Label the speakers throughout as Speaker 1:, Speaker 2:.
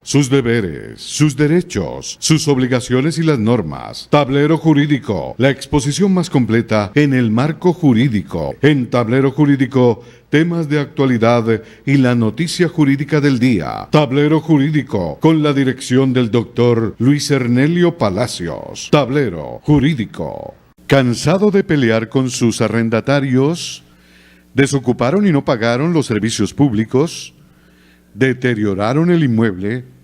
Speaker 1: sus deberes, sus derechos, sus obligaciones y las normas. Tablero Jurídico, la exposición más completa en el marco jurídico. En Tablero Jurídico, temas de actualidad y la noticia jurídica del día. Tablero Jurídico, con la dirección del doctor Luis Ernelio Palacios. Tablero Jurídico. ¿Cansado de pelear con sus arrendatarios? ¿Desocuparon y no pagaron los servicios públicos? ¿Deterioraron el inmueble?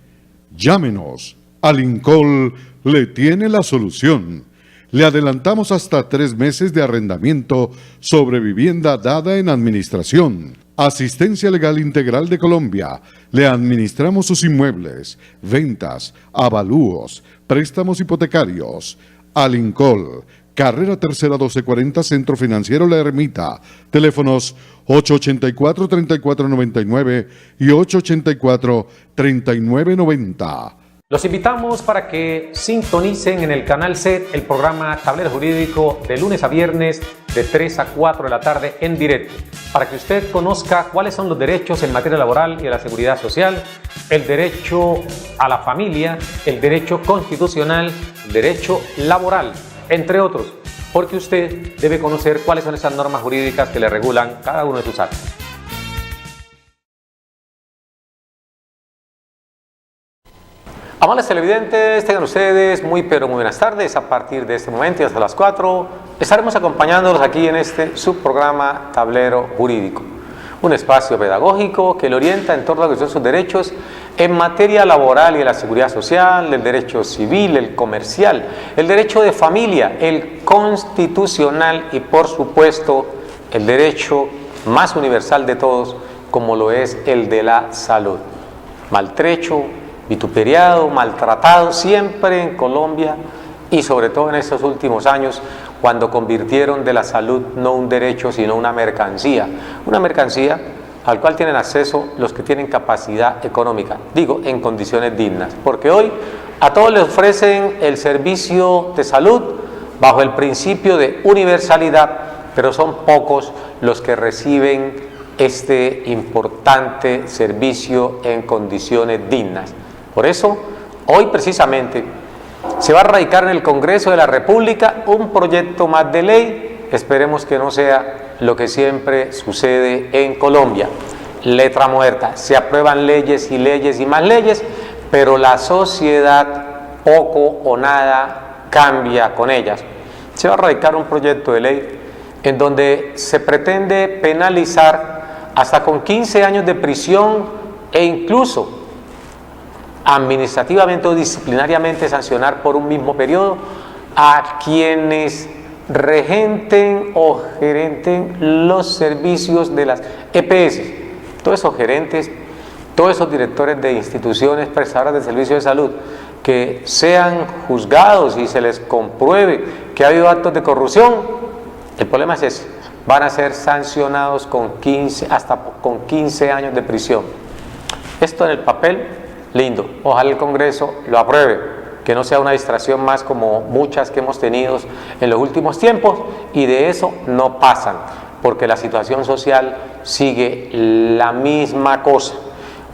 Speaker 1: Llámenos. Alincol le tiene la solución. Le adelantamos hasta 3 meses de arrendamiento sobre vivienda dada en administración. Asistencia Legal Integral de Colombia. Le administramos sus inmuebles, ventas, avalúos, préstamos hipotecarios. Alincol, Carrera Tercera 1240, Centro Financiero La Ermita. Teléfonos 884-3499 y 884-3990.
Speaker 2: Los invitamos para que sintonicen en el canal SET el programa Tablero Jurídico de lunes a viernes de 3 a 4 de la tarde en directo, para que usted conozca cuáles son los derechos en materia laboral y de la seguridad social, el derecho a la familia, el derecho constitucional, el derecho laboral, entre otros, porque usted debe conocer cuáles son esas normas jurídicas que le regulan cada uno de sus actos. Amables televidentes, tengan ustedes muy pero muy buenas tardes. A partir de este momento y hasta las 4 estaremos acompañándolos aquí en este subprograma Tablero Jurídico, un espacio pedagógico que le orienta en torno a lo que son sus derechos en materia laboral y de la seguridad social, el derecho civil, el comercial, el derecho de familia, el constitucional y por supuesto el derecho más universal de todos, como lo es el de la salud. Maltrecho, vituperiado, maltratado siempre en Colombia y sobre todo en estos últimos años, cuando convirtieron de la salud no un derecho sino una mercancía al cual tienen acceso los que tienen capacidad económica, digo, en condiciones dignas, porque hoy a todos les ofrecen el servicio de salud bajo el principio de universalidad, pero son pocos los que reciben este importante servicio en condiciones dignas. Por eso, hoy precisamente se va a radicar en el Congreso de la República un proyecto más de ley. Esperemos que no sea lo que siempre sucede en Colombia, letra muerta. Se aprueban leyes y leyes y más leyes, pero la sociedad poco o nada cambia con ellas. Se va a radicar un proyecto de ley en donde se pretende penalizar hasta con 15 años de prisión e incluso administrativamente o disciplinariamente sancionar por un mismo periodo a quienes regenten o gerenten los servicios de las EPS. Todos esos gerentes, todos esos directores de instituciones prestadoras de servicios de salud que sean juzgados y se les compruebe que ha habido actos de corrupción, el problema es ese, van a ser sancionados con 15 años de prisión. Esto en el papel, lindo, ojalá el Congreso lo apruebe, que no sea una distracción más como muchas que hemos tenido en los últimos tiempos, y de eso no pasan, porque la situación social sigue la misma cosa.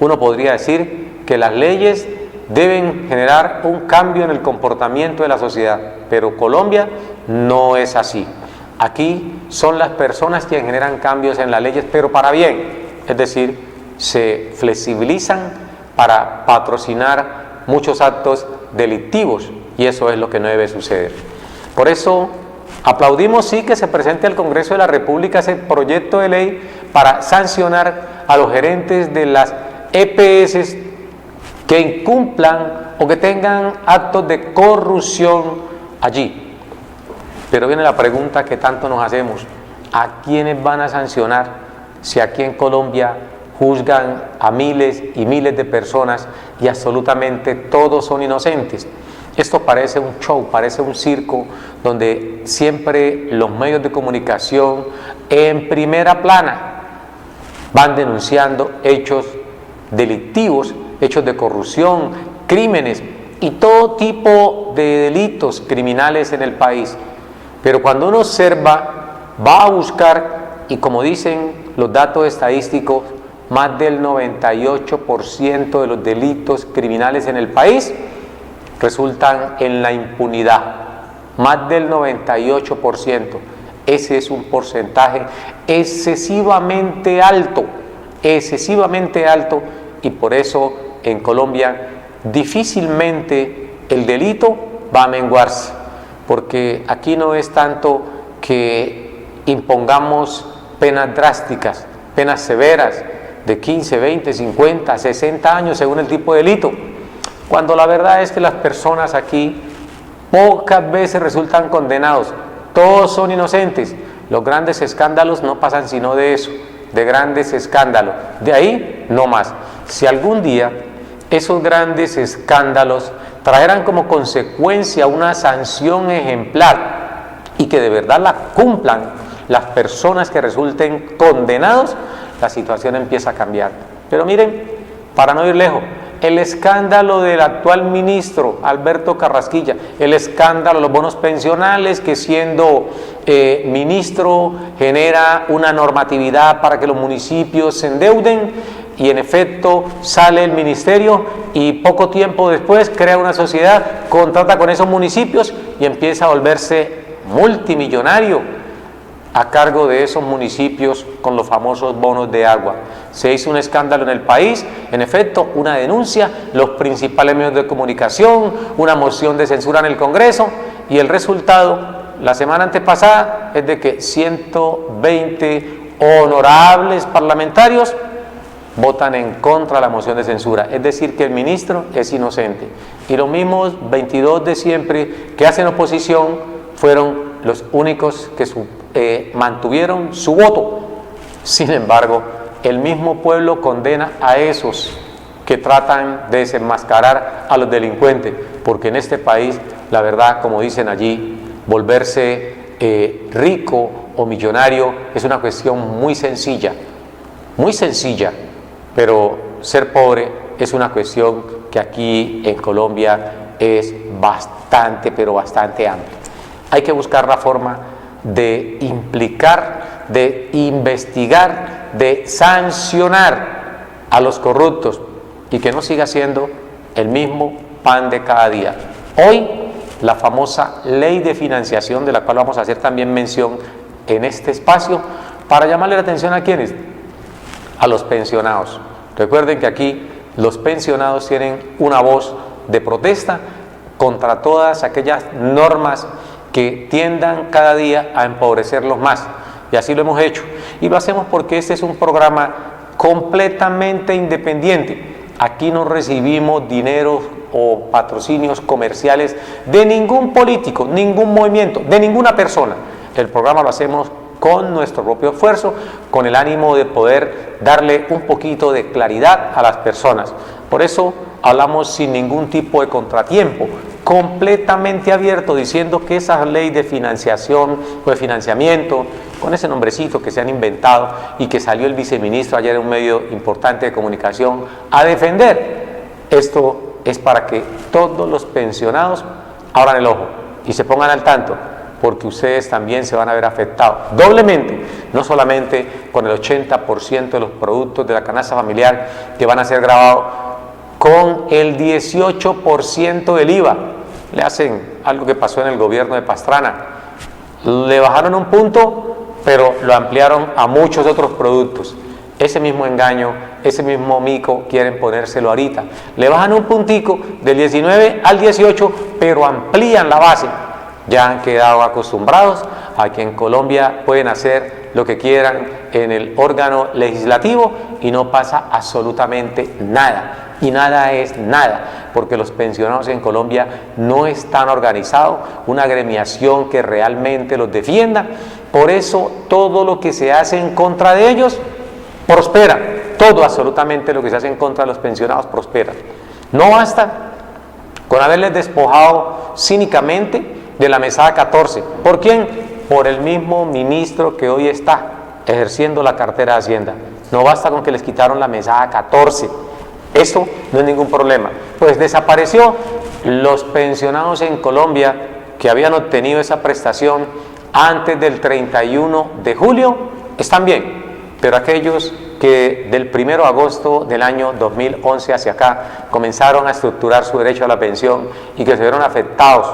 Speaker 2: Uno podría decir que las leyes deben generar un cambio en el comportamiento de la sociedad, pero Colombia no es así. Aquí son las personas quienes generan cambios en las leyes, pero para bien, es decir, se flexibilizan para patrocinar muchos actos delictivos, y eso es lo que no debe suceder. Por eso aplaudimos sí que se presente al Congreso de la República ese proyecto de ley para sancionar a los gerentes de las EPS que incumplan o que tengan actos de corrupción allí. Pero viene la pregunta que tanto nos hacemos: ¿a quiénes van a sancionar si aquí en Colombia juzgan a miles y miles de personas y absolutamente todos son inocentes? Esto parece un show, parece un circo, donde siempre los medios de comunicación en primera plana van denunciando hechos delictivos, hechos de corrupción, crímenes y todo tipo de delitos criminales en el país. Pero cuando uno observa, va a buscar, y como dicen los datos estadísticos, más del 98% de los delitos criminales en el país resultan en la impunidad. Más del 98%. Ese es un porcentaje excesivamente alto, y por eso en Colombia difícilmente el delito va a menguarse, porque aquí no es tanto que impongamos penas drásticas, penas severas de 15, 20, 50, 60 años según el tipo de delito, cuando la verdad es que las personas aquí pocas veces resultan condenados, todos son inocentes. Los grandes escándalos no pasan sino de eso, de grandes escándalos, de ahí no más. Si algún día esos grandes escándalos trajeran como consecuencia una sanción ejemplar y que de verdad la cumplan las personas que resulten condenados, la situación empieza a cambiar. Pero miren, para no ir lejos, el escándalo del actual ministro Alberto Carrasquilla, el escándalo de los bonos pensionales, que siendo ministro genera una normatividad para que los municipios se endeuden, y en efecto sale el ministerio y poco tiempo después crea una sociedad, contrata con esos municipios y empieza a volverse multimillonario a cargo de esos municipios con los famosos bonos de agua. Se hizo un escándalo en el país, en efecto, una denuncia, los principales medios de comunicación, una moción de censura en el Congreso, y el resultado, la semana antepasada, es de que 120 honorables parlamentarios votan en contra de la moción de censura, es decir, que el ministro es inocente. Y los mismos 22 de siempre que hacen oposición fueron los únicos que mantuvieron su voto. Sin embargo, el mismo pueblo condena a esos que tratan de desenmascarar a los delincuentes, porque en este país, la verdad, como dicen allí, volverse rico o millonario es una cuestión muy sencilla, pero ser pobre es una cuestión que aquí en Colombia es bastante, pero bastante amplia. Hay que buscar la forma de implicar, de investigar, de sancionar a los corruptos y que no siga siendo el mismo pan de cada día. Hoy, la famosa ley de financiación, de la cual vamos a hacer también mención en este espacio, para llamarle la atención a ¿quiénes? A los pensionados. Recuerden que aquí los pensionados tienen una voz de protesta contra todas aquellas normas que tiendan cada día a empobrecerlos más, y así lo hemos hecho, y lo hacemos porque este es un programa completamente independiente. Aquí no recibimos dinero o patrocinios comerciales de ningún político, ningún movimiento, de ninguna persona. El programa lo hacemos con nuestro propio esfuerzo, con el ánimo de poder darle un poquito de claridad a las personas. Por eso hablamos sin ningún tipo de contratiempo, completamente abierto, diciendo que esa ley de financiación o de financiamiento, con ese nombrecito que se han inventado y que salió el viceministro ayer en un medio importante de comunicación a defender, esto es para que todos los pensionados abran el ojo y se pongan al tanto, porque ustedes también se van a ver afectados doblemente, no solamente con el 80% de los productos de la canasta familiar que van a ser grabados con el 18% del IVA. Le hacen algo que pasó en el gobierno de Pastrana, le bajaron un punto, pero lo ampliaron a muchos otros productos. Ese mismo engaño, ese mismo mico quieren ponérselo ahorita. Le bajan un puntico del 19 al 18, pero amplían la base. Ya han quedado acostumbrados a que en Colombia pueden hacer lo que quieran en el órgano legislativo y no pasa absolutamente nada. Y nada es nada, porque los pensionados en Colombia no están organizados, una agremiación que realmente los defienda. Por eso todo lo que se hace en contra de ellos prospera, todo absolutamente lo que se hace en contra de los pensionados prospera. No basta con haberles despojado cínicamente de la mesada 14. ¿Por quién? Por el mismo ministro que hoy está ejerciendo la cartera de Hacienda. No basta con que les quitaron la mesada 14. Eso no es ningún problema. Pues desapareció. Los pensionados en Colombia que habían obtenido esa prestación antes del 31 de julio están bien, pero aquellos que del 1 de agosto del año 2011 hacia acá comenzaron a estructurar su derecho a la pensión y que se vieron afectados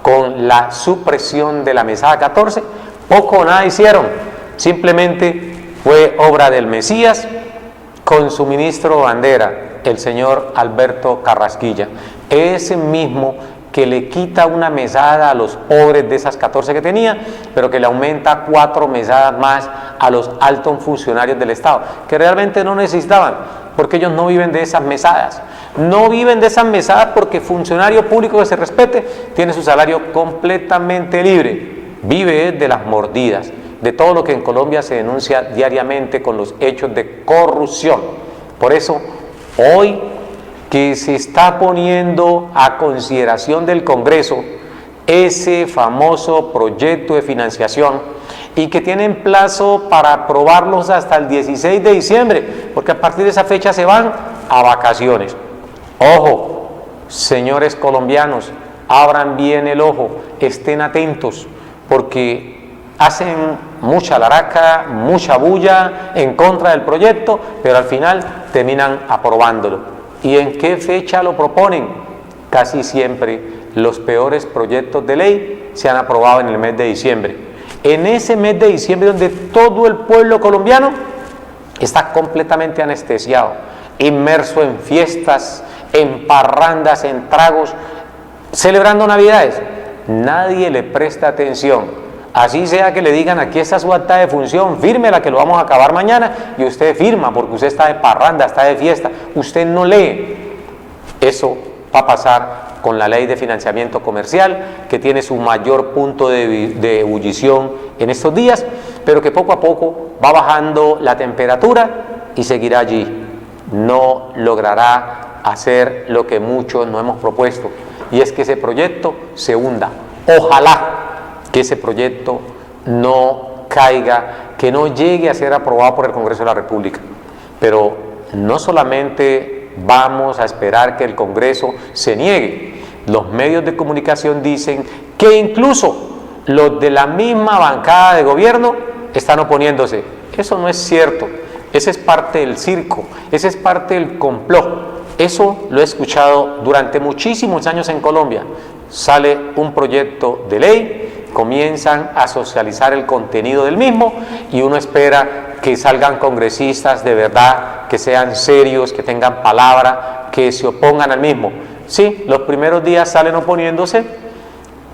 Speaker 2: con la supresión de la mesada 14, poco o nada hicieron, simplemente fue obra del Mesías con su ministro bandera, el señor Alberto Carrasquilla, ese mismo que le quita una mesada a los pobres de esas 14 que tenía, pero que le aumenta 4 mesadas más a los altos funcionarios del Estado, que realmente no necesitaban, porque ellos no viven de esas mesadas. No viven de esas mesadas porque funcionario público que se respete tiene su salario completamente libre. Vive de las mordidas, de todo lo que en Colombia se denuncia diariamente con los hechos de corrupción. Por eso, hoy que se está poniendo a consideración del Congreso ese famoso proyecto de financiación y que tienen plazo para aprobarlos hasta el 16 de diciembre, porque a partir de esa fecha se van a vacaciones. Ojo, señores colombianos, abran bien el ojo, estén atentos, porque hacen mucha laraca, mucha bulla en contra del proyecto, pero al final terminan aprobándolo. ¿Y en qué fecha lo proponen? Casi siempre los peores proyectos de ley se han aprobado en el mes de diciembre. En ese mes de diciembre donde todo el pueblo colombiano está completamente anestesiado, inmerso en fiestas, en parrandas, en tragos, celebrando Navidades. Nadie le presta atención. Así sea que le digan, aquí está su acta de función, fírmela que lo vamos a acabar mañana, y usted firma porque usted está de parranda, está de fiesta, usted no lee. Eso va a pasar con la ley de financiamiento comercial, que tiene su mayor punto de ebullición en estos días, pero que poco a poco va bajando la temperatura y seguirá allí. No logrará hacer lo que muchos nos hemos propuesto, y es que ese proyecto se hunda. Ojalá que ese proyecto no caiga, que no llegue a ser aprobado por el Congreso de la República. Pero no solamente vamos a esperar que el Congreso se niegue, los medios de comunicación dicen que incluso los de la misma bancada de gobierno están oponiéndose. Eso no es cierto, ese es parte del circo, ese es parte del complot. Eso lo he escuchado durante muchísimos años en Colombia. Sale un proyecto de ley, comienzan a socializar el contenido del mismo y uno espera que salgan congresistas de verdad, que sean serios, que tengan palabra, que se opongan al mismo. Sí, los primeros días salen oponiéndose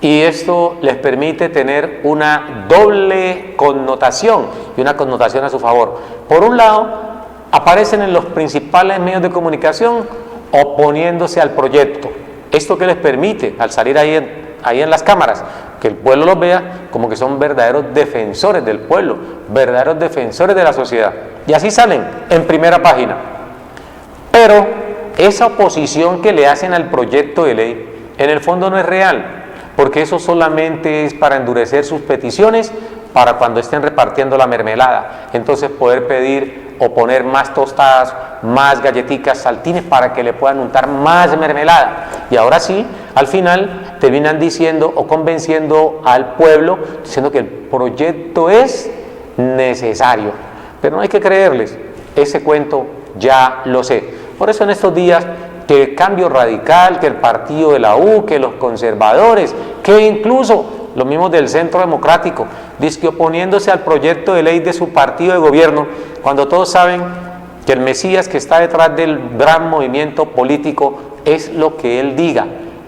Speaker 2: y esto les permite tener una doble connotación y una connotación a su favor. Por un lado, aparecen en los principales medios de comunicación oponiéndose al proyecto. ¿Esto qué les permite al salir ahí en las cámaras? Que el pueblo los vea como que son verdaderos defensores del pueblo, verdaderos defensores de la sociedad. Y así salen en primera página. Pero esa oposición que le hacen al proyecto de ley, en el fondo no es real, porque eso solamente es para endurecer sus peticiones, para cuando estén repartiendo la mermelada, entonces poder pedir o poner más tostadas, más galletitas, saltines para que le puedan untar más mermelada. Y ahora sí, al final terminan diciendo o convenciendo al pueblo, diciendo que el proyecto es necesario. Pero no hay que creerles, ese cuento ya lo sé. Por eso en estos días que el Cambio Radical, que el partido de la U, que los conservadores, que incluso los mismos del Centro Democrático, dizque oponiéndose al proyecto de ley de su partido de gobierno, cuando todos saben que el Mesías que está detrás del gran movimiento político es lo que él diga,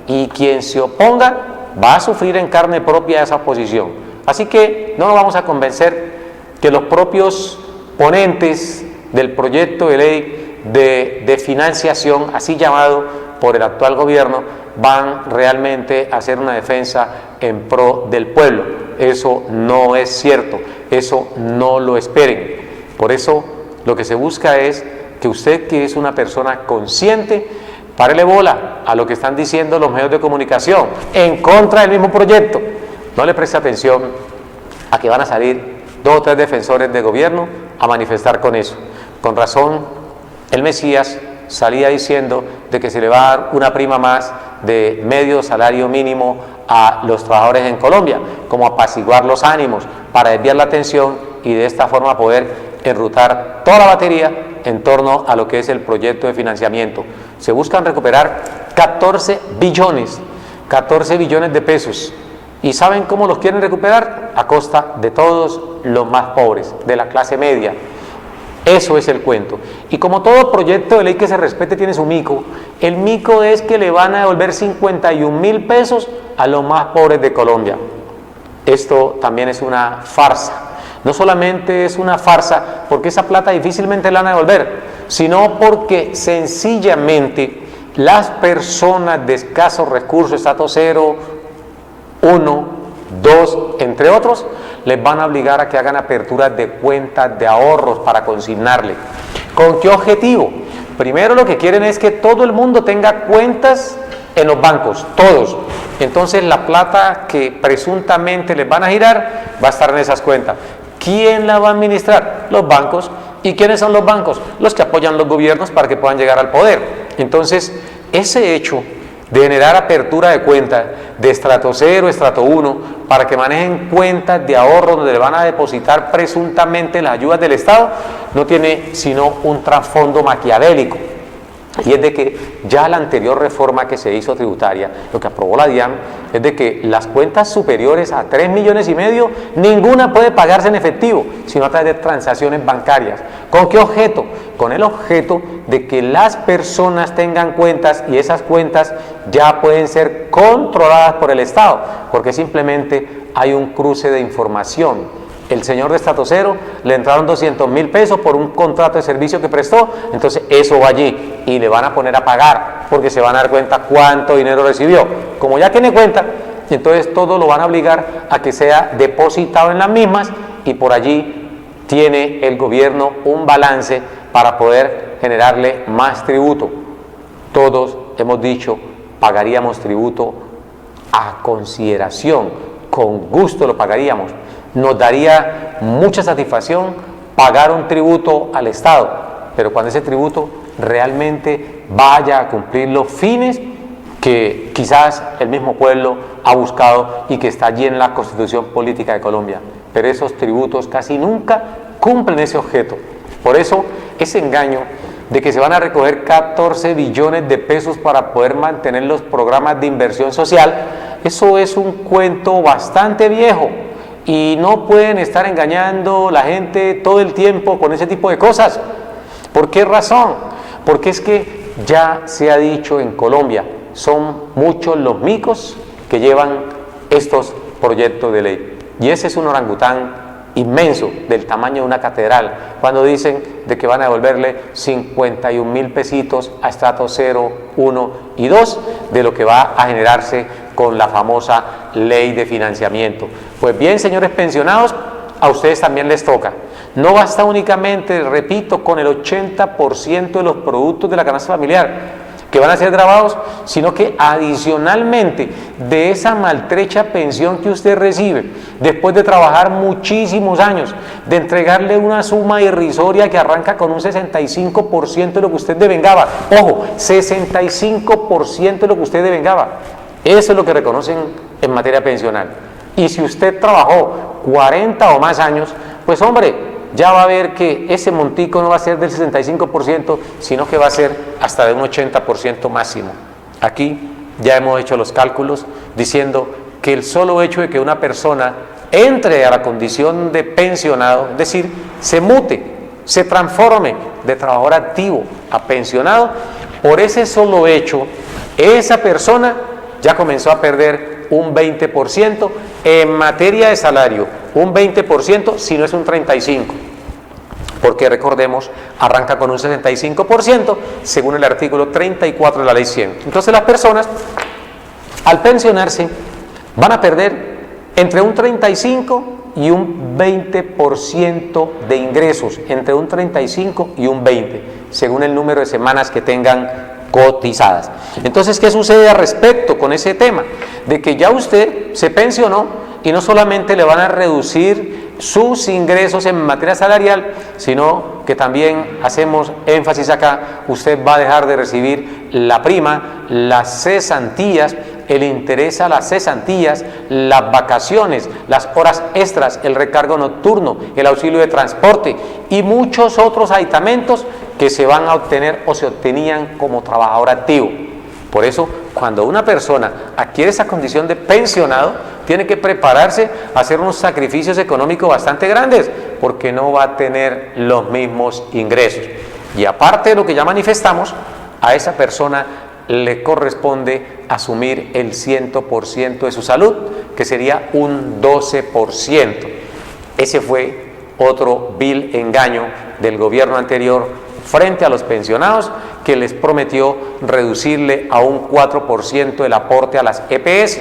Speaker 2: y quien se oponga va a sufrir en carne propia esa oposición. Así que no nos vamos a convencer que los propios ponentes del proyecto de ley de financiación, así llamado por el actual gobierno, van realmente a hacer una defensa en pro del pueblo. Eso no es cierto, eso no lo esperen. Por eso lo que se busca es que usted, que es una persona consciente, párele bola a lo que están diciendo los medios de comunicación en contra del mismo proyecto. No le preste atención a que van a salir 2 o 3 defensores de gobierno a manifestar con eso. Con razón, el Mesías salía diciendo de que se le va a dar una prima más de medio salario mínimo a los trabajadores en Colombia, como apaciguar los ánimos, para desviar la atención y de esta forma poder enrutar toda la batería en torno a lo que es el proyecto de financiamiento. Se buscan recuperar 14 billones de pesos. ¿Y saben cómo los quieren recuperar? A costa de todos los más pobres, de la clase media. Eso es el cuento. Y como todo proyecto de ley que se respete tiene su mico, el mico es que le van a devolver 51.000 pesos a los más pobres de Colombia. Esto también es una farsa. No solamente es una farsa porque esa plata difícilmente la van a devolver, sino porque sencillamente las personas de escasos recursos, estrato 0, 1, 2, entre otros, les van a obligar a que hagan aperturas de cuentas de ahorros para consignarle. ¿Con qué objetivo? Primero lo que quieren es que todo el mundo tenga cuentas en los bancos, todos. Entonces la plata que presuntamente les van a girar va a estar en esas cuentas. ¿Quién la va a administrar? Los bancos. ¿Y quiénes son los bancos? Los que apoyan los gobiernos para que puedan llegar al poder. Entonces, ese hecho de generar apertura de cuentas de estrato 0, estrato 1, para que manejen cuentas de ahorro donde le van a depositar presuntamente las ayudas del Estado, no tiene sino un trasfondo maquiavélico. Y es de que ya la anterior reforma que se hizo tributaria, lo que aprobó la DIAN, es de que las cuentas superiores a 3,5 millones, ninguna puede pagarse en efectivo, sino a través de transacciones bancarias. ¿Con qué objeto? Con el objeto de que las personas tengan cuentas y esas cuentas ya pueden ser controladas por el Estado, porque simplemente hay un cruce de información. El señor de estrato 0 le entraron 200.000 pesos por un contrato de servicio que prestó, entonces eso va allí y le van a poner a pagar porque se van a dar cuenta cuánto dinero recibió. Como ya tiene cuenta, entonces todo lo van a obligar a que sea depositado en las mismas y por allí tiene el gobierno un balance para poder generarle más tributo. Todos hemos dicho, pagaríamos tributo a consideración, con gusto lo pagaríamos. Nos daría mucha satisfacción pagar un tributo al Estado, pero cuando ese tributo realmente vaya a cumplir los fines que quizás el mismo pueblo ha buscado y que está allí en la Constitución Política de Colombia. Pero esos tributos casi nunca cumplen ese objeto. Por eso, ese engaño de que se van a recoger 14 billones de pesos para poder mantener los programas de inversión social, eso es un cuento bastante viejo. Y no pueden estar engañando la gente todo el tiempo con ese tipo de cosas. ¿Por qué razón? Porque es que ya se ha dicho en Colombia, son muchos los micos que llevan estos proyectos de ley. Y ese es un orangután inmenso, del tamaño de una catedral, cuando dicen de que van a devolverle 51.000 pesitos a estrato 0, 1 y 2 de lo que va a generarse con la famosa ley de financiamiento. Pues bien, señores pensionados, a ustedes también les toca. No basta únicamente, repito, con el 80% de los productos de la canasta familiar que van a ser grabados, sino que adicionalmente de esa maltrecha pensión que usted recibe, después de trabajar muchísimos años, de entregarle una suma irrisoria que arranca con un 65% de lo que usted devengaba, ojo, 65% de lo que usted devengaba, eso es lo que reconocen en materia pensional. Y si usted trabajó 40 o más años, pues hombre, ya va a ver que ese montico no va a ser del 65%, sino que va a ser hasta de un 80% máximo. Aquí ya hemos hecho los cálculos diciendo que el solo hecho de que una persona entre a la condición de pensionado, es decir, se mute, se transforme de trabajador activo a pensionado, por ese solo hecho, esa persona ya comenzó a perder un 20% en materia de salario, un 20% si no es un 35%, porque recordemos, arranca con un 65% según el artículo 34 de la ley 100. Entonces las personas, al pensionarse, van a perder entre un 35 y un 20% de ingresos, entre un 35 y un 20, según el número de semanas que tengan cotizadas. Entonces, ¿qué sucede al respecto con ese tema? De que ya usted se pensionó y no solamente le van a reducir sus ingresos en materia salarial, sino que también hacemos énfasis acá, usted va a dejar de recibir la prima, las cesantías el interés a las cesantías, las vacaciones, las horas extras, el recargo nocturno, el auxilio de transporte y muchos otros aditamentos que se van a obtener o se obtenían como trabajador activo. Por eso, cuando una persona adquiere esa condición de pensionado, tiene que prepararse a hacer unos sacrificios económicos bastante grandes, porque no va a tener los mismos ingresos. Y aparte de lo que ya manifestamos, a esa persona le corresponde asumir el 100% de su salud, que sería un 12%. Ese fue otro vil engaño del gobierno anterior frente a los pensionados, que les prometió reducirle a un 4% el aporte a las EPS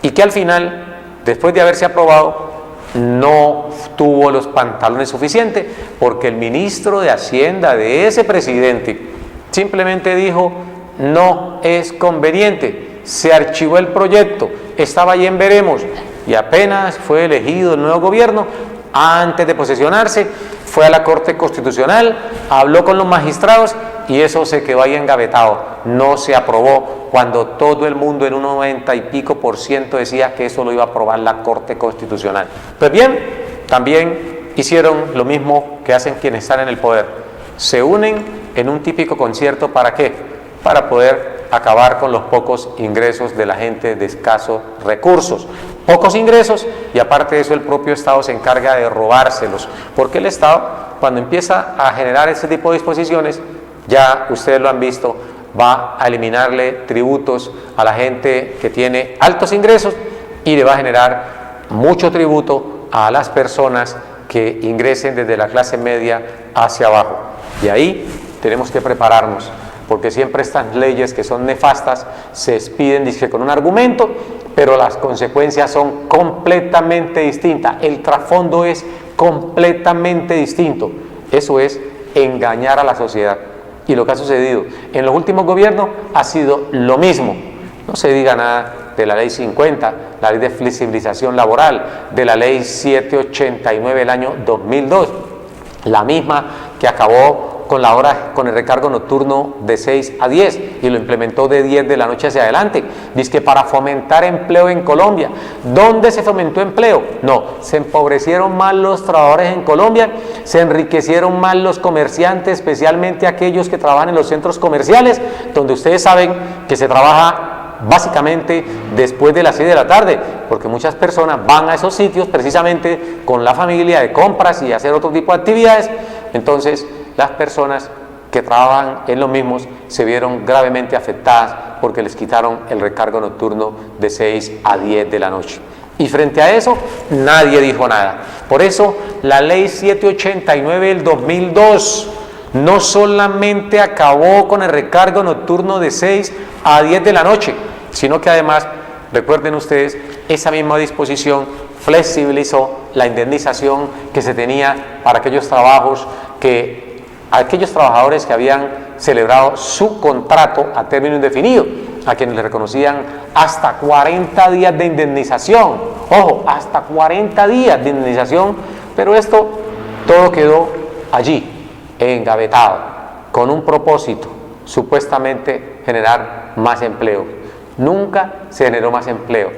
Speaker 2: y que al final, después de haberse aprobado, no tuvo los pantalones suficientes, porque el ministro de Hacienda de ese presidente simplemente dijo: no es conveniente, se archivó el proyecto, estaba ahí en veremos, y apenas fue elegido el nuevo gobierno, antes de posesionarse, fue a la Corte Constitucional, habló con los magistrados y eso se quedó ahí engavetado, no se aprobó, cuando todo el mundo en un 90 y pico % decía que eso lo iba a aprobar la Corte Constitucional. Pues bien, también hicieron lo mismo que hacen quienes están en el poder, se unen en un típico concierto. ¿Para qué? Para poder acabar con los pocos ingresos de la gente de escasos recursos. Pocos ingresos, y aparte de eso el propio Estado se encarga de robárselos, porque el Estado, cuando empieza a generar ese tipo de disposiciones, ya ustedes lo han visto, va a eliminarle tributos a la gente que tiene altos ingresos y le va a generar mucho tributo a las personas que ingresen desde la clase media hacia abajo. Y ahí tenemos que prepararnos, porque siempre estas leyes que son nefastas se expiden, dice, con un argumento, pero las consecuencias son completamente distintas, el trasfondo es completamente distinto. Eso es engañar a la sociedad, y lo que ha sucedido en los últimos gobiernos ha sido lo mismo. No se diga nada de la ley 50, la ley de flexibilización laboral, de la ley 789 del año 2002, la misma que acabó con el recargo nocturno de 6 a 10 y lo implementó de 10 de la noche hacia adelante. Dice que para fomentar empleo en Colombia. ¿Dónde se fomentó empleo? No, se empobrecieron más los trabajadores en Colombia, se enriquecieron más los comerciantes, especialmente aquellos que trabajan en los centros comerciales, donde ustedes saben que se trabaja básicamente después de las 6 de la tarde, porque muchas personas van a esos sitios precisamente con la familia de compras y hacer otro tipo de actividades. Entonces, las personas que trabajan en los mismos se vieron gravemente afectadas porque les quitaron el recargo nocturno de 6 a 10 de la noche. Y frente a eso, nadie dijo nada. Por eso, la ley 789 del 2002 no solamente acabó con el recargo nocturno de 6 a 10 de la noche, sino que además, recuerden ustedes, esa misma disposición flexibilizó la indemnización que se tenía para aquellos trabajadores que habían celebrado su contrato a término indefinido, a quienes le reconocían hasta 40 días de indemnización. Ojo, hasta 40 días de indemnización, pero esto todo quedó allí, engavetado, con un propósito, supuestamente generar más empleo. Nunca se generó más empleo,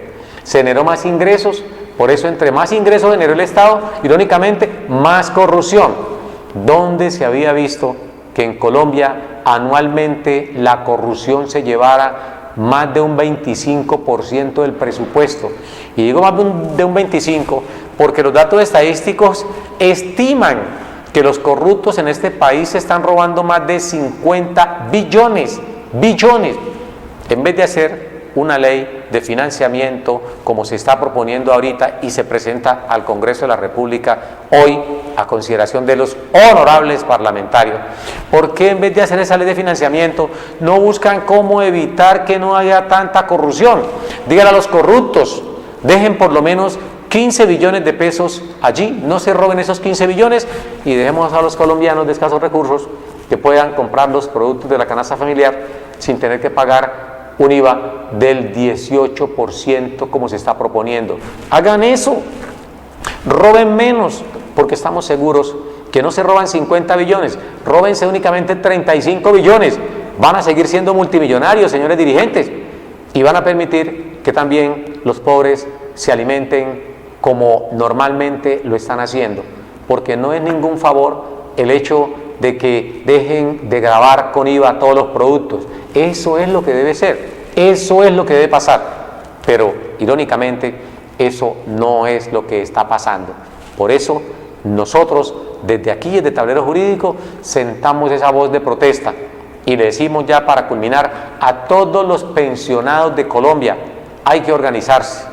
Speaker 2: se generó más ingresos. Por eso, entre más ingresos generó el Estado, irónicamente, más corrupción. ¿Dónde se había visto que en Colombia anualmente la corrupción se llevara más de un 25% del presupuesto? Y digo más de un 25% porque los datos estadísticos estiman que los corruptos en este país se están robando más de 50 billones, en vez de hacer una ley de financiamiento como se está proponiendo ahorita y se presenta al Congreso de la República hoy a consideración de los honorables parlamentarios. ¿Por qué en vez de hacer esa ley de financiamiento no buscan cómo evitar que no haya tanta corrupción? Díganle a los corruptos, dejen por lo menos 15 billones de pesos allí, no se roben esos 15 billones y dejemos a los colombianos de escasos recursos que puedan comprar los productos de la canasta familiar sin tener que pagar un IVA del 18% como se está proponiendo. Hagan eso, roben menos, porque estamos seguros que no se roban 50 billones, róbense únicamente 35 billones, van a seguir siendo multimillonarios, señores dirigentes. y van a permitir que también los pobres se alimenten como normalmente lo están haciendo, porque no es ningún favor el hecho de que dejen de gravar con IVA todos los productos. Eso es lo que debe ser, eso es lo que debe pasar, pero irónicamente eso no es lo que está pasando. Por eso nosotros desde aquí, desde Tablero Jurídico, sentamos esa voz de protesta y le decimos ya para culminar a todos los pensionados de Colombia: hay que organizarse,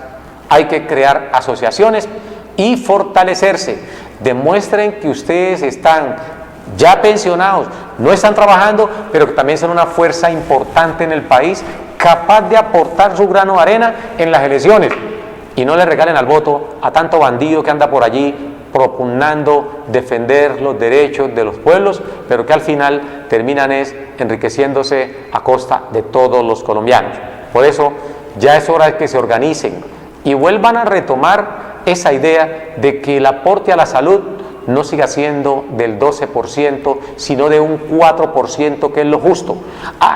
Speaker 2: hay que crear asociaciones y fortalecerse. Demuestren que ustedes están ya pensionados, no están trabajando, pero que también son una fuerza importante en el país, capaz de aportar su grano de arena en las elecciones, y no le regalen al voto a tanto bandido que anda por allí propugnando defender los derechos de los pueblos, pero que al final terminan enriqueciéndose a costa de todos los colombianos. Por eso ya es hora de que se organicen y vuelvan a retomar esa idea de que el aporte a la salud no siga siendo del 12%, sino de un 4%, que es lo justo.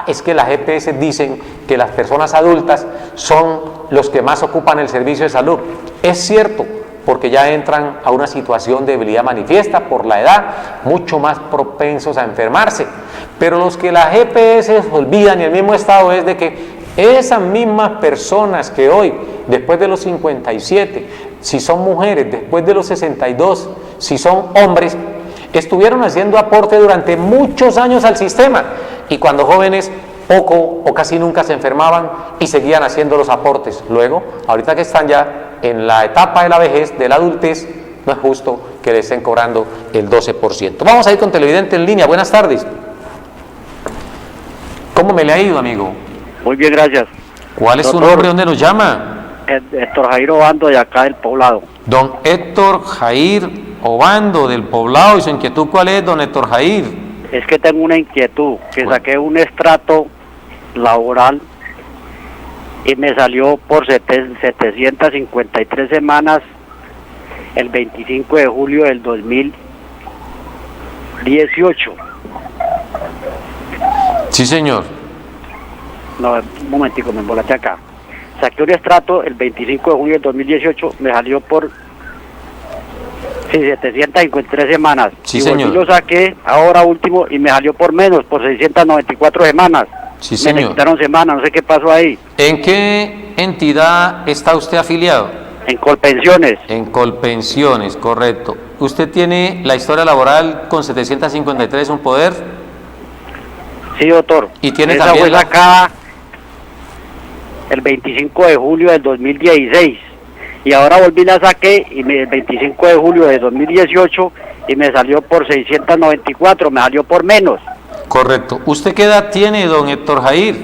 Speaker 2: Es que las EPS dicen que las personas adultas son los que más ocupan el servicio de salud. Es cierto, porque ya entran a una situación de debilidad manifiesta por la edad, mucho más propensos a enfermarse. Pero los que las EPS olvidan, y el mismo Estado, es de que esas mismas personas que hoy, después de los 57, si son mujeres, después de los 62, si son hombres, estuvieron haciendo aporte durante muchos años al sistema, y cuando jóvenes poco o casi nunca se enfermaban y seguían haciendo los aportes. Luego, ahorita que están ya en la etapa de la vejez, de la adultez, no es justo que le estén cobrando el 12%. Vamos a ir con televidente en línea. Buenas tardes. ¿Cómo me le ha ido, amigo?
Speaker 3: Muy bien, gracias.
Speaker 2: ¿Cuál es su nombre? ¿Dónde nos llama?
Speaker 3: Héctor Jair Obando, de acá del Poblado.
Speaker 2: Don Héctor Jair Obando, del Poblado. ¿Y su inquietud cuál es, don Héctor Jair?
Speaker 3: Es que tengo una inquietud, que saqué un estrato laboral y me salió por 753 semanas el 25 de julio del 2018.
Speaker 2: Sí, señor.
Speaker 3: No, un momentico, me embolaté acá. Saqué un estrato el 25 de julio del 2018, me salió por 753 semanas.
Speaker 2: Sí,
Speaker 3: y
Speaker 2: señor.
Speaker 3: Lo saqué ahora último y me salió por menos, por 694 semanas.
Speaker 2: Sí, señor.
Speaker 3: Me quitaron semanas, no sé qué pasó ahí.
Speaker 2: ¿En qué entidad está usted afiliado?
Speaker 3: En Colpensiones.
Speaker 2: En Colpensiones, correcto. ¿Usted tiene la historia laboral con 753, un poder?
Speaker 3: Sí, doctor.
Speaker 2: ¿Y tiene
Speaker 3: Esa
Speaker 2: también
Speaker 3: fue sacada el 25 de julio del 2016. Y ahora volví la saqué y el 25 de julio de 2018 y me salió por 694, me salió por menos.
Speaker 2: Correcto. ¿Usted qué edad tiene, don Héctor Jair?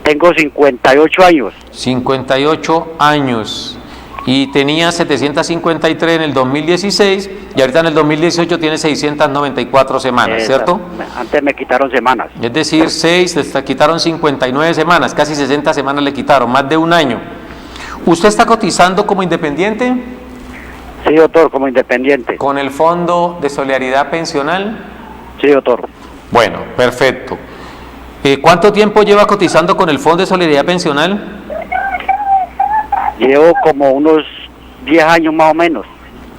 Speaker 3: Tengo 58 años.
Speaker 2: 58 años. Y tenía 753 en el 2016 y ahorita en el 2018 tiene 694 semanas, ¿cierto?
Speaker 3: Antes me quitaron semanas.
Speaker 2: Es decir, 6, le quitaron 59 semanas, casi 60 semanas le quitaron, más de un año. ¿Usted está cotizando como independiente?
Speaker 3: Sí, doctor, como independiente.
Speaker 2: ¿Con el Fondo de Solidaridad Pensional?
Speaker 3: Sí, doctor.
Speaker 2: Bueno, perfecto. ¿Cuánto tiempo lleva cotizando con el Fondo de Solidaridad Pensional?
Speaker 3: Llevo como unos 10 años más o menos.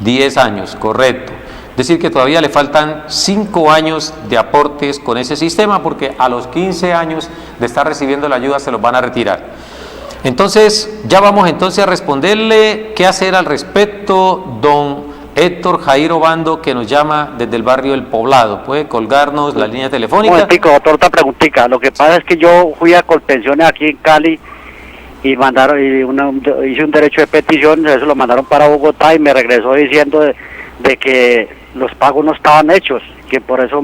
Speaker 2: 10 años, correcto. Es decir, que todavía le faltan 5 años de aportes con ese sistema, porque a los 15 años de estar recibiendo la ayuda se los van a retirar. Entonces, ya vamos entonces a responderle qué hacer al respecto, don Héctor Jair Obando, que nos llama desde el barrio El Poblado. ¿Puede colgarnos la línea telefónica?
Speaker 3: Un momentico, doctor, otra preguntita. Lo que pasa es que yo fui a Colpensiones aquí en Cali y mandaron, hice un derecho de petición, eso lo mandaron para Bogotá y me regresó diciendo de que los pagos no estaban hechos, que por eso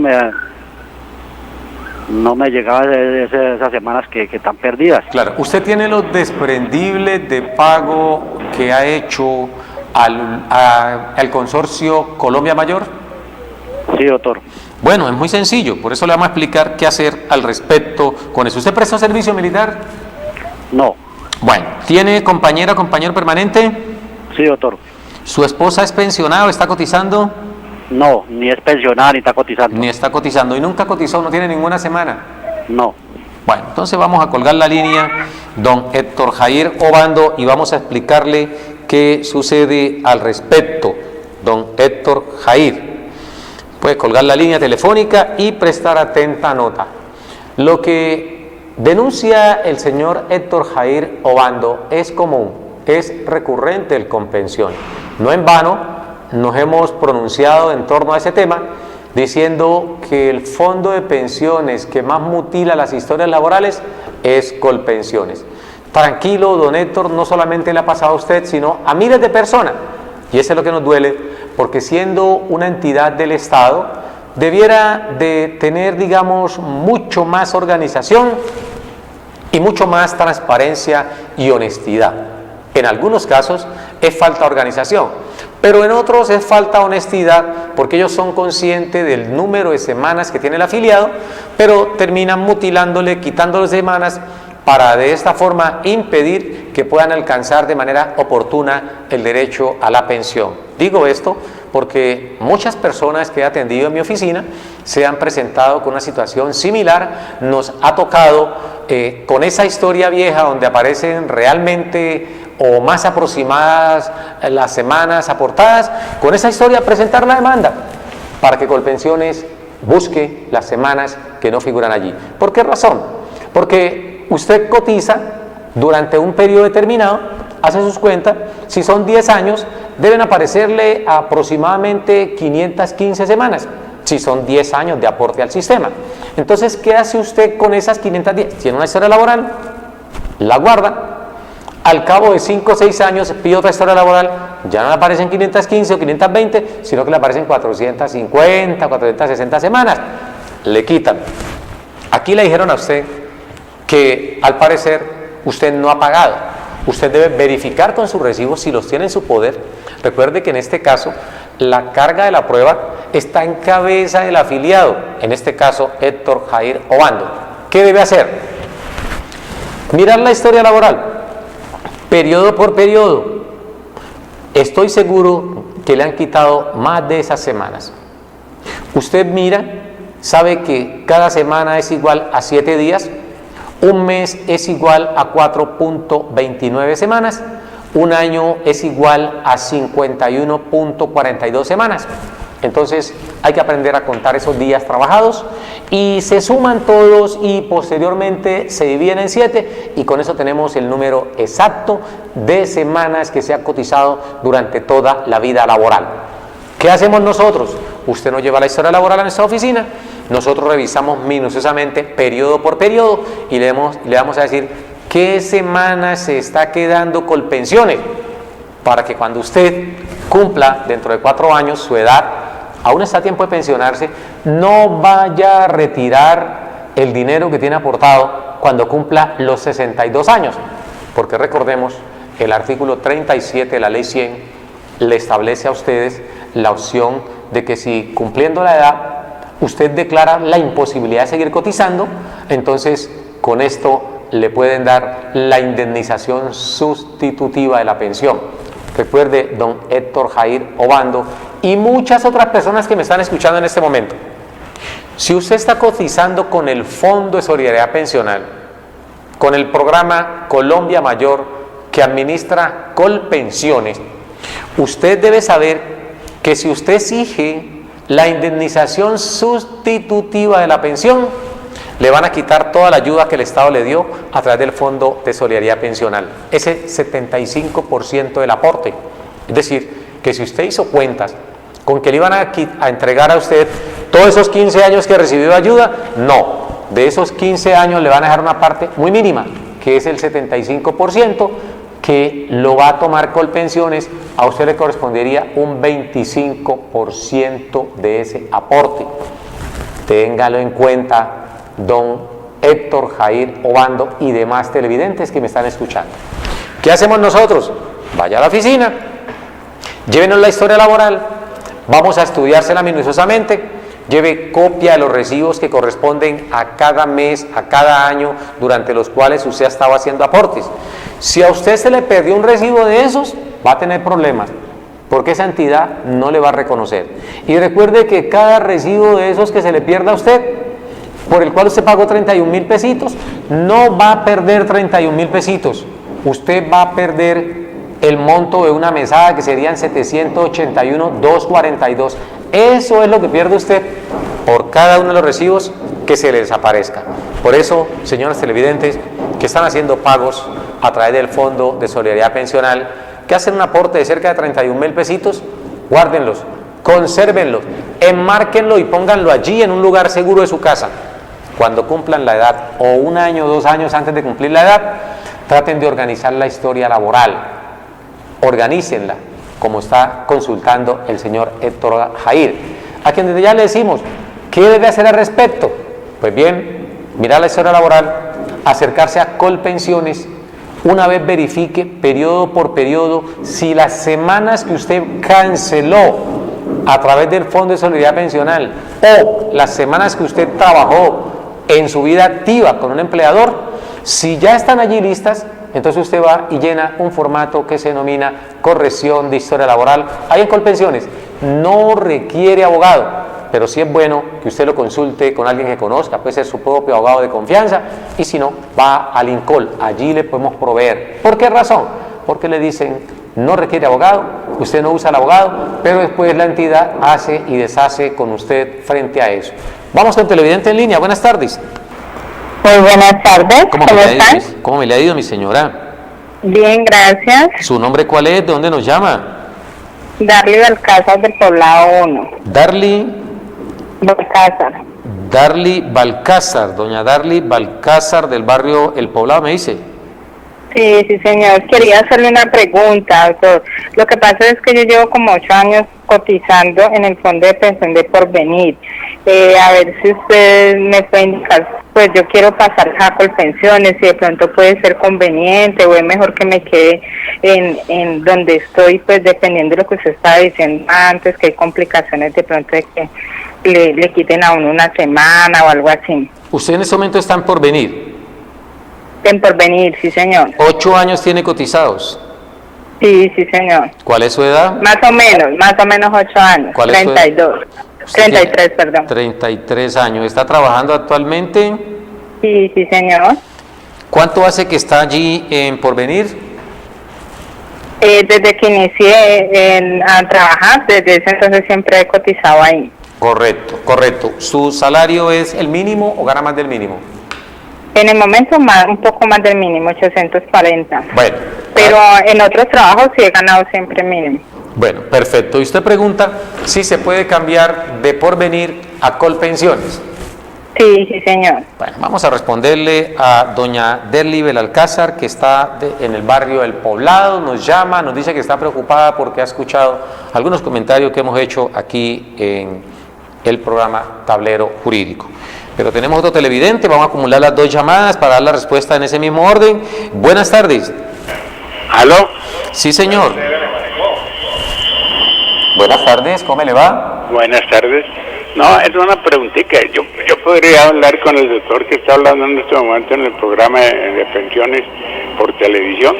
Speaker 3: no me llegaban esas semanas que están perdidas.
Speaker 2: Claro, ¿usted tiene los desprendibles de pago que ha hecho al consorcio Colombia Mayor?
Speaker 3: Sí, doctor.
Speaker 2: Bueno, es muy sencillo, por eso le vamos a explicar qué hacer al respecto con eso. ¿Usted prestó servicio militar?
Speaker 3: No.
Speaker 2: Bueno, ¿tiene compañero permanente?
Speaker 3: Sí, doctor.
Speaker 2: ¿Su esposa es pensionada o está cotizando?
Speaker 3: No, ni es pensionada ni está cotizando.
Speaker 2: Ni está cotizando. ¿Y nunca cotizó? ¿No tiene ninguna semana?
Speaker 3: No.
Speaker 2: Bueno, entonces vamos a colgar la línea don Héctor Jair Obando, y vamos a explicarle qué sucede al respecto. Don Héctor Jair, puede colgar la línea telefónica y prestar atenta nota. Lo que denuncia el señor Héctor Jair Obando es común, es recurrente el Colpensiones. No en vano nos hemos pronunciado en torno a ese tema, diciendo que el fondo de pensiones que más mutila las historias laborales es Colpensiones. Tranquilo, don Héctor, no solamente le ha pasado a usted, sino a miles de personas. Y eso es lo que nos duele, porque siendo una entidad del Estado, debiera de tener, digamos, mucho más organización y mucho más transparencia y honestidad. En algunos casos es falta de organización, pero en otros es falta de honestidad, porque ellos son conscientes del número de semanas que tiene el afiliado, pero terminan mutilándole, quitándole semanas, para de esta forma impedir que puedan alcanzar de manera oportuna el derecho a la pensión. Digo esto porque muchas personas que he atendido en mi oficina se han presentado con una situación similar. Nos ha tocado con esa historia vieja donde aparecen realmente o más aproximadas las semanas aportadas, con esa historia presentar la demanda para que Colpensiones busque las semanas que no figuran allí. ¿Por qué razón? Porque usted cotiza durante un periodo determinado, hace sus cuentas, si son 10 años, deben aparecerle aproximadamente 515 semanas, si son 10 años de aporte al sistema. Entonces, ¿qué hace usted con esas 510? Tiene una historia laboral, la guarda, al cabo de 5 o 6 años pide otra historia laboral, ya no le aparecen 515 o 520, sino que le aparecen 450, 460 semanas, le quitan. Aquí le dijeron a usted que al parecer usted no ha pagado. Usted debe verificar con sus recibos si los tiene en su poder. Recuerde que en este caso la carga de la prueba está en cabeza del afiliado, en este caso Héctor Jair Obando. ¿Qué debe hacer? Mirar la historia laboral, periodo por periodo. Estoy seguro que le han quitado más de esas semanas. Usted mira, sabe que cada semana es igual a 7 días, un mes es igual a 4.29 semanas, un año es igual a 51.42 semanas. Entonces hay que aprender a contar esos días trabajados y se suman todos y posteriormente se dividen en 7 y con eso tenemos el número exacto de semanas que se ha cotizado durante toda la vida laboral. ¿Qué hacemos nosotros? Usted nos lleva la historia laboral a nuestra oficina, nosotros revisamos minuciosamente periodo por periodo y le vamos a decir qué semana se está quedando Colpensiones, para que cuando usted cumpla dentro de 4 años su edad, aún está a tiempo de pensionarse, no vaya a retirar el dinero que tiene aportado cuando cumpla los 62 años, porque recordemos, el artículo 37 de la ley 100 le establece a ustedes la opción de que si cumpliendo la edad usted declara la imposibilidad de seguir cotizando, entonces con esto le pueden dar la indemnización sustitutiva de la pensión. Recuerde, don Héctor Jair Obando y muchas otras personas que me están escuchando en este momento, si usted está cotizando con el Fondo de Solidaridad Pensional, con el programa Colombia Mayor que administra Colpensiones, usted debe saber que si usted exige la indemnización sustitutiva de la pensión, le van a quitar toda la ayuda que el Estado le dio a través del Fondo de Solidaridad Pensional, ese 75% del aporte. Es decir, que si usted hizo cuentas con que le iban a entregar a usted todos esos 15 años que recibió ayuda, no, de esos 15 años le van a dejar una parte muy mínima, que es el 75%, que lo va a tomar Colpensiones. A usted le correspondería un 25% de ese aporte. Téngalo en cuenta, don Héctor Jair Obando y demás televidentes que me están escuchando. ¿Qué hacemos nosotros? Vaya a la oficina, llévenos la historia laboral, vamos a estudiársela minuciosamente, lleve copia de los recibos que corresponden a cada mes, a cada año, durante los cuales usted ha estado haciendo aportes. Si a usted se le perdió un recibo de esos, va a tener problemas, porque esa entidad no le va a reconocer. Y recuerde que cada recibo de esos que se le pierda a usted por el cual usted pagó 31.000 pesitos, no va a perder 31.000 pesitos. Usted va a perder el monto de una mesada que serían 781.242. Eso es lo que pierde usted por cada uno de los recibos que se le desaparezca. Por eso, señores televidentes, que están haciendo pagos a través del Fondo de Solidaridad Pensional, que hacen un aporte de cerca de 31.000 pesitos, guárdenlos, consérvenlos, enmárquenlo y pónganlo allí en un lugar seguro de su casa. Cuando cumplan la edad, o 1 año o 2 años antes de cumplir la edad, traten de organizar la historia laboral. Organícenla, como está consultando el señor Héctor Jair, a quien desde ya le decimos, ¿qué debe hacer al respecto? Pues bien, mirar la historia laboral, acercarse a Colpensiones, una vez verifique periodo por periodo si las semanas que usted canceló a través del Fondo de Solidaridad Pensional o las semanas que usted trabajó en su vida activa con un empleador, si ya están allí listas, entonces usted va y llena un formato que se denomina corrección de historia laboral. Ahí en Colpensiones no requiere abogado, pero sí es bueno que usted lo consulte con alguien que conozca, puede ser su propio abogado de confianza, y si no, va al INCOL, allí le podemos proveer. ¿Por qué razón? Porque le dicen, no requiere abogado, usted no usa el abogado, pero después la entidad hace y deshace con usted frente a eso. Vamos con televidente en línea, buenas tardes.
Speaker 4: Muy buenas tardes, ¿cómo están?
Speaker 2: ¿Cómo me le ha ido, mi señora?
Speaker 4: Bien, gracias.
Speaker 2: ¿Su nombre cuál es? ¿De dónde nos llama?
Speaker 4: Darly Balcázar del Poblado 1.
Speaker 2: Darly
Speaker 4: Balcázar.
Speaker 2: Darly Balcázar, doña Darly Balcázar del barrio El Poblado, me dice.
Speaker 4: Sí, sí, señor. Quería hacerle una pregunta. Lo que pasa es que yo llevo como 8 años cotizando en el Fondo de Pensión de Porvenir. A ver si usted me puede indicar, pues yo quiero pasar a Colpensiones, si de pronto puede ser conveniente o es mejor que me quede en donde estoy, pues dependiendo de lo que usted estaba diciendo antes, que hay complicaciones de pronto de que le quiten a uno una semana o algo así.
Speaker 2: ¿Usted en este momento está en Porvenir?
Speaker 4: En Porvenir, sí, señor.
Speaker 2: 8 años tiene cotizados.
Speaker 4: Sí, sí, señor.
Speaker 2: ¿Cuál es su edad?
Speaker 4: Más o menos 8 años.
Speaker 2: ¿Cuál es
Speaker 4: 32. 33, perdón.
Speaker 2: 33 años. ¿Está trabajando actualmente?
Speaker 4: Sí, sí, señor.
Speaker 2: ¿Cuánto hace que está allí en Porvenir?
Speaker 4: Desde que inicié a trabajar, desde ese entonces siempre he cotizado ahí.
Speaker 2: Correcto, correcto. ¿Su salario es el mínimo o gana más del mínimo?
Speaker 4: En el momento un poco más del mínimo, 840.
Speaker 2: Bueno.
Speaker 4: Pero en otros trabajos sí he ganado siempre mínimo.
Speaker 2: Bueno, perfecto. Y usted pregunta si se puede cambiar de Porvenir a Colpensiones.
Speaker 4: Sí, sí, señor.
Speaker 2: Bueno, vamos a responderle a doña Darly Belalcázar, que está en el barrio El Poblado, nos llama, nos dice que está preocupada porque ha escuchado algunos comentarios que hemos hecho aquí en el programa Tablero Jurídico. Pero tenemos otro televidente, vamos a acumular las 2 llamadas para dar la respuesta en ese mismo orden. Buenas tardes.
Speaker 5: ¿Aló?
Speaker 2: Sí, señor. Buenas tardes, ¿cómo le va?
Speaker 5: Buenas tardes. No, es una preguntita. Yo podría hablar con el doctor que está hablando en este momento en el programa de pensiones por televisión.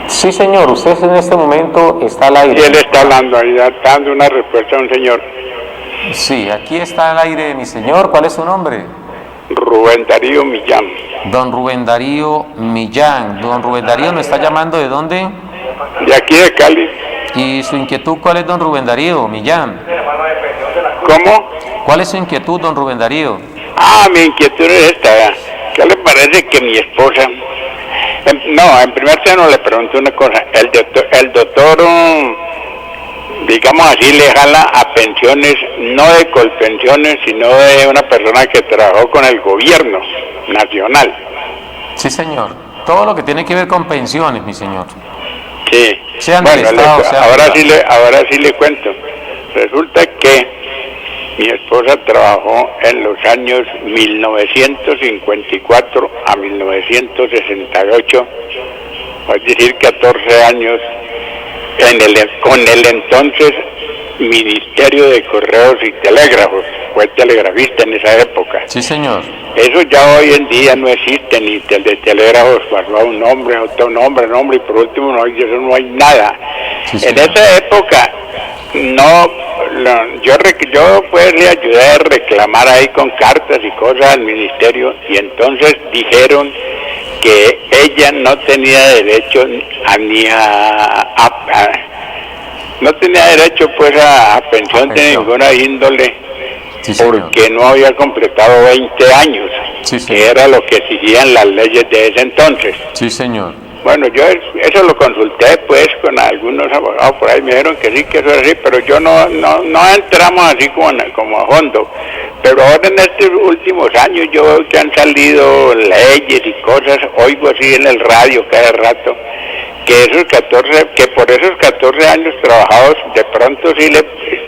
Speaker 2: Sí, señor, usted en este momento está al aire.
Speaker 5: Y él está hablando ahí, dando una respuesta a un señor.
Speaker 2: Sí, aquí está al aire mi señor. ¿Cuál es su nombre?
Speaker 5: Rubén Darío Millán.
Speaker 2: Don Rubén Darío Millán. Don Rubén Darío, ¿nos está llamando de dónde?
Speaker 5: De aquí de Cali.
Speaker 2: ¿Y su inquietud cuál es, don Rubén Darío Millán?
Speaker 5: ¿Cómo?
Speaker 2: ¿Cuál es su inquietud, don Rubén Darío?
Speaker 5: Mi inquietud es esta. ¿Qué le parece que mi esposa... en primer término le pregunto una cosa. El doctor digamos así, le jala a pensiones, no de Colpensiones, sino de una persona que trabajó con el gobierno nacional.
Speaker 2: Sí, señor. Todo lo que tiene que ver con pensiones, mi señor.
Speaker 5: Sí.
Speaker 2: Sean del Estado,
Speaker 5: ahora sí le cuento. Resulta que mi esposa trabajó en los años 1954 a 1968, es decir, 14 años, con el entonces Ministerio de Correos y Telégrafos. Fue telegrafista en esa época.
Speaker 2: Sí, señor.
Speaker 5: Eso ya hoy en día no existe, ni de telégrafos pasó a un nombre, otro nombre, y por último eso no hay nada. Sí, en esa época no yo pues le ayudé a reclamar ahí con cartas y cosas al ministerio, y entonces dijeron que ella no tenía derecho no tenía derecho pues a pensión de ninguna índole,
Speaker 2: Sí, señor.
Speaker 5: porque no había completado 20 años,
Speaker 2: Sí,
Speaker 5: que
Speaker 2: señor.
Speaker 5: era lo que exigían las leyes de ese entonces.
Speaker 2: Sí, señor.
Speaker 5: Bueno, yo eso lo consulté pues con algunos abogados por ahí, me dijeron que sí, que eso es así, pero yo no entramos así como a fondo. Pero ahora en estos últimos años yo veo que han salido leyes y cosas, oigo así en el radio cada rato, que por esos 14 años trabajados de pronto sí le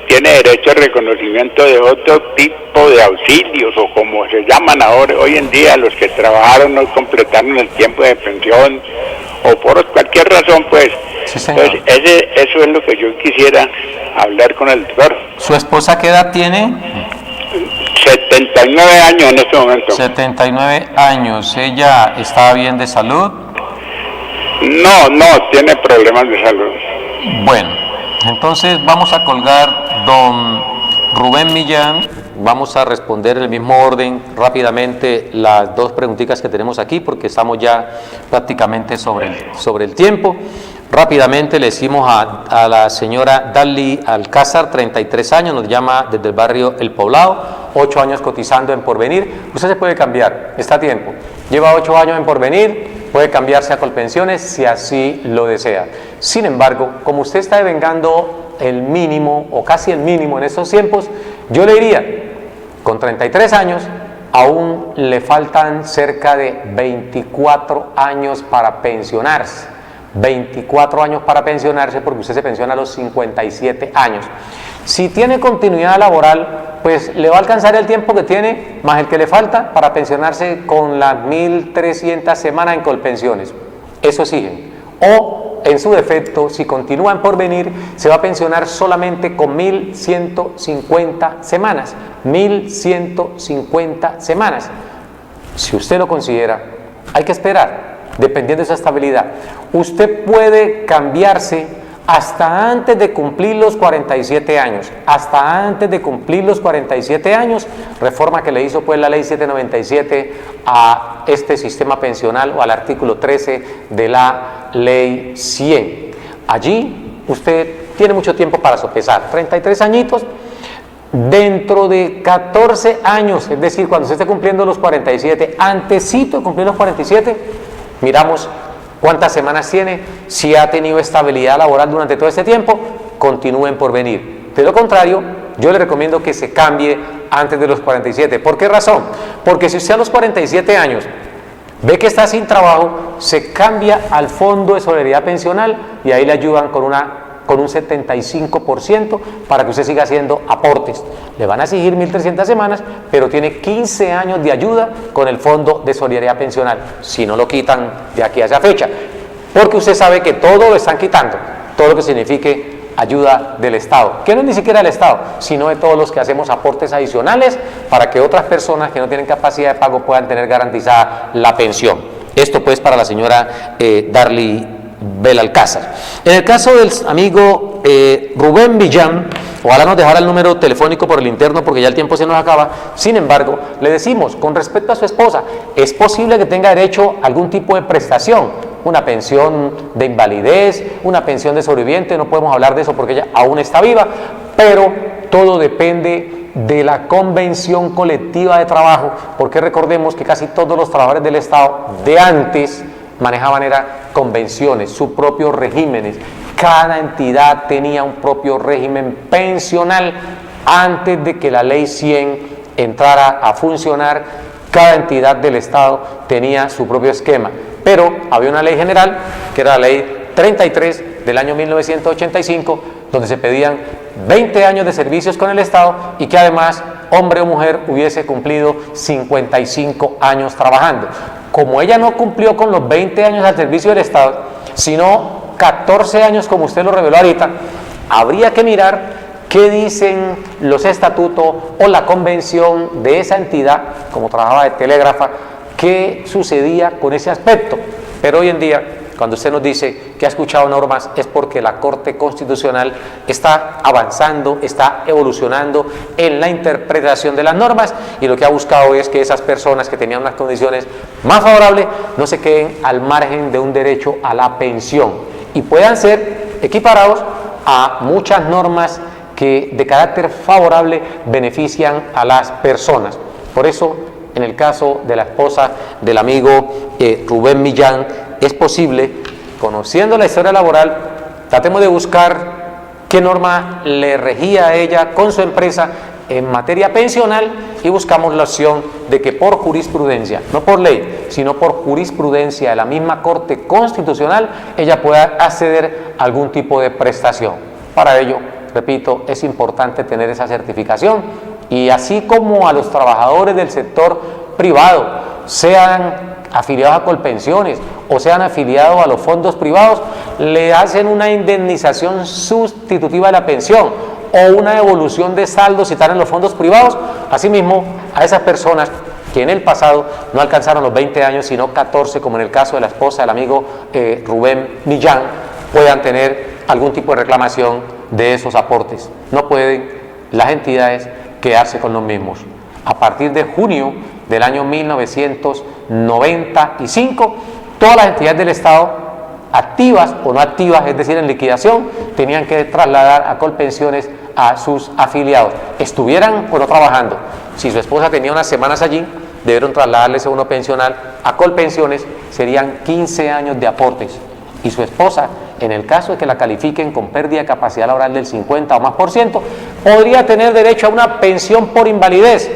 Speaker 5: tiene derecho al reconocimiento de otro tipo de auxilios, o como se llaman ahora hoy en día, los que trabajaron no completaron el tiempo de pensión, o por cualquier razón pues.
Speaker 2: Sí, señor.
Speaker 5: Entonces eso es lo que yo quisiera hablar con el doctor.
Speaker 2: ¿Su esposa qué edad tiene?
Speaker 5: 79 años en este momento.
Speaker 2: 79 años. ¿Ella está bien de salud?
Speaker 5: No tiene problemas de salud.
Speaker 2: Bueno, entonces vamos a colgar don Rubén Millán. Vamos a responder en el mismo orden rápidamente las dos preguntitas que tenemos aquí, porque estamos ya prácticamente sobre el tiempo. Rápidamente le decimos a la señora Darly Alcázar, 33 años, nos llama desde el barrio El Poblado, 8 años cotizando en Porvenir. Usted se puede cambiar, está a tiempo. Lleva 8 años en Porvenir, puede cambiarse a Colpensiones si así lo desea. Sin embargo, como usted está devengando el mínimo o casi el mínimo en estos tiempos, yo le diría, con 33 años, aún le faltan cerca de 24 años para pensionarse. 24 años para pensionarse, porque usted se pensiona a los 57 años. Si tiene continuidad laboral, pues le va a alcanzar el tiempo que tiene, más el que le falta para pensionarse con las 1.300 semanas en Colpensiones. Eso exigen. O, en su defecto, si continúa en Porvenir, se va a pensionar solamente con 1.150 semanas. 1.150 semanas. Si usted lo considera, hay que esperar, dependiendo de su estabilidad. Usted puede cambiarse hasta antes de cumplir los 47 años, hasta antes de cumplir los 47 años, reforma que le hizo pues la ley 797 a este sistema pensional, o al artículo 13 de la ley 100. Allí usted tiene mucho tiempo para sopesar, 33 añitos, dentro de 14 años, es decir, cuando usted esté cumpliendo los 47, antesito de cumplir los 47, miramos cuántas semanas tiene, si ha tenido estabilidad laboral durante todo este tiempo, continúen por venir. De lo contrario, yo le recomiendo que se cambie antes de los 47. ¿Por qué razón? Porque si usted a los 47 años ve que está sin trabajo, se cambia al Fondo de Solidaridad Pensional y ahí le ayudan con un 75% para que usted siga haciendo aportes. Le van a exigir 1.300 semanas, pero tiene 15 años de ayuda con el Fondo de Solidaridad Pensional, si no lo quitan de aquí a esa fecha, porque usted sabe que todo lo están quitando, todo lo que signifique ayuda del Estado, que no es ni siquiera del Estado, sino de todos los que hacemos aportes adicionales para que otras personas que no tienen capacidad de pago puedan tener garantizada la pensión. Esto pues para la señora Darly Belalcázar. En el caso del amigo Rubén Millán, ojalá nos dejara el número telefónico por el interno porque ya el tiempo se nos acaba. Sin embargo, le decimos, con respecto a su esposa, es posible que tenga derecho a algún tipo de prestación, una pensión de invalidez, una pensión de sobreviviente, no podemos hablar de eso porque ella aún está viva, pero todo depende de la convención colectiva de trabajo, porque recordemos que casi todos los trabajadores del Estado de antes manejaban convenciones, sus propios regímenes. Cada entidad tenía un propio régimen pensional. Antes de que la ley 100 entrara a funcionar, cada entidad del Estado tenía su propio esquema. Pero había una ley general, que era la ley 33 del año 1985, donde se pedían 20 años de servicios con el Estado y que además hombre o mujer hubiese cumplido 55 años trabajando. Como ella no cumplió con los 20 años al servicio del Estado, sino 14 años como usted lo reveló ahorita, habría que mirar qué dicen los estatutos o la convención de esa entidad, como trabajaba de telégrafa, qué sucedía con ese aspecto. Pero hoy en día Cuando usted nos dice que ha escuchado normas es porque la Corte Constitucional está avanzando, está evolucionando en la interpretación de las normas y lo que ha buscado es que esas personas que tenían unas condiciones más favorables no se queden al margen de un derecho a la pensión y puedan ser equiparados a muchas normas que de carácter favorable benefician a las personas. Por eso, en el caso de la esposa del amigo Rubén Millán, es posible, conociendo la historia laboral, tratemos de buscar qué norma le regía a ella con su empresa en materia pensional y buscamos la opción de que por jurisprudencia, no por ley, sino por jurisprudencia de la misma Corte Constitucional, ella pueda acceder a algún tipo de prestación. Para ello, repito, es importante tener esa certificación y así como a los trabajadores del sector privado, sean afiliados a Colpensiones o sean afiliados a los fondos privados, le hacen una indemnización sustitutiva de la pensión o una devolución de saldo si están en los fondos privados. Asimismo, a esas personas que en el pasado no alcanzaron los 20 años, sino 14, como en el caso de la esposa del amigo Rubén Millán, puedan tener algún tipo de reclamación de esos aportes. No pueden las entidades quedarse con los mismos. A partir de junio del año 1995, todas las entidades del Estado, activas o no activas, es decir, en liquidación, tenían que trasladar a Colpensiones a sus afiliados, estuvieran o no trabajando. Si su esposa tenía unas semanas allí, debieron trasladarle ese bono pensional a Colpensiones, serían 15 años de aportes. Y su esposa, en el caso de que la califiquen con pérdida de capacidad laboral del 50 o más por ciento, podría tener derecho a una pensión por invalidez,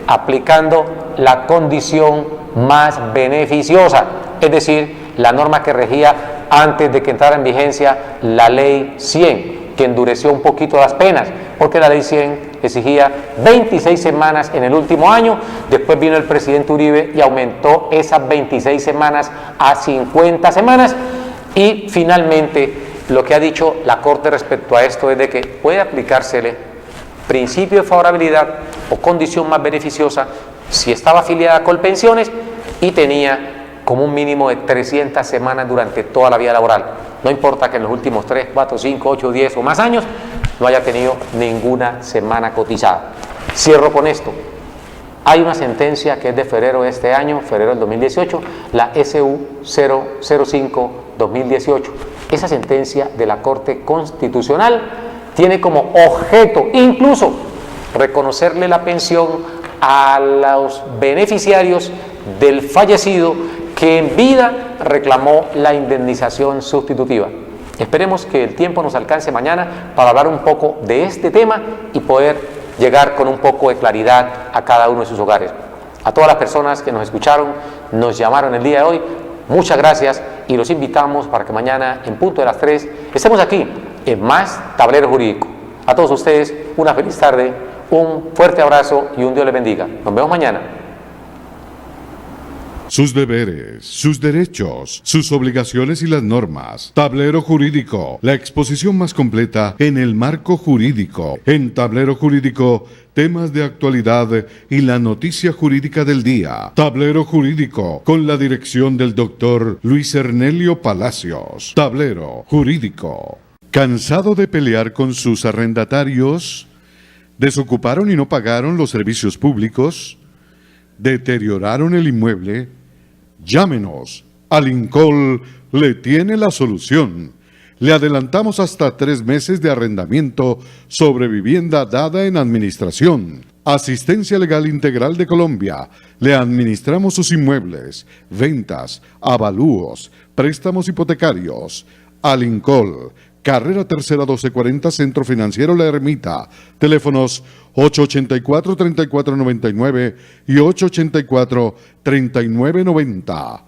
Speaker 2: aplicando la condición más beneficiosa, es decir, la norma que regía antes de que entrara en vigencia la ley 100, que endureció un poquito las penas, porque la ley 100 exigía 26 semanas en el último año, después vino el presidente Uribe y aumentó esas 26 semanas a 50 semanas, y finalmente lo que ha dicho la Corte respecto a esto es de que puede aplicársele principio de favorabilidad o condición más beneficiosa si estaba afiliada a Colpensiones y tenía como un mínimo de 300 semanas durante toda la vida laboral. No importa que en los últimos 3, 4, 5, 8, 10 o más años no haya tenido ninguna semana cotizada. Cierro con esto. Hay una sentencia que es de febrero de este año, febrero del 2018, la SU 005-2018. Esa sentencia de la Corte Constitucional tiene como objeto incluso reconocerle la pensión a los beneficiarios del fallecido que en vida reclamó la indemnización sustitutiva. Esperemos que el tiempo nos alcance mañana para hablar un poco de este tema y poder llegar con un poco de claridad a cada uno de sus hogares. A todas las personas que nos escucharon, nos llamaron el día de hoy, muchas gracias y los invitamos para que mañana en punto de las 3 estemos aquí en Más Tablero Jurídico. A todos ustedes una feliz tarde, un fuerte abrazo y un Dios les bendiga. Nos vemos mañana.
Speaker 1: Sus deberes, sus derechos, sus obligaciones y las normas. Tablero Jurídico, la exposición más completa en el marco jurídico. En Tablero Jurídico, temas de actualidad y la noticia jurídica del día. Tablero Jurídico, con la dirección del doctor Luis Ernelio Palacios. Tablero Jurídico. ¿Cansado de pelear con sus arrendatarios? ¿Desocuparon y no pagaron los servicios públicos? ¿Deterioraron el inmueble? Llámenos. Alincol le tiene la solución. Le adelantamos hasta 3 meses de arrendamiento sobre vivienda dada en administración. Asistencia Legal Integral de Colombia. Le administramos sus inmuebles, ventas, avalúos, préstamos hipotecarios. Alincol. Carrera Tercera 1240, Centro Financiero La Ermita. Teléfonos 884-3499 y 884-3990.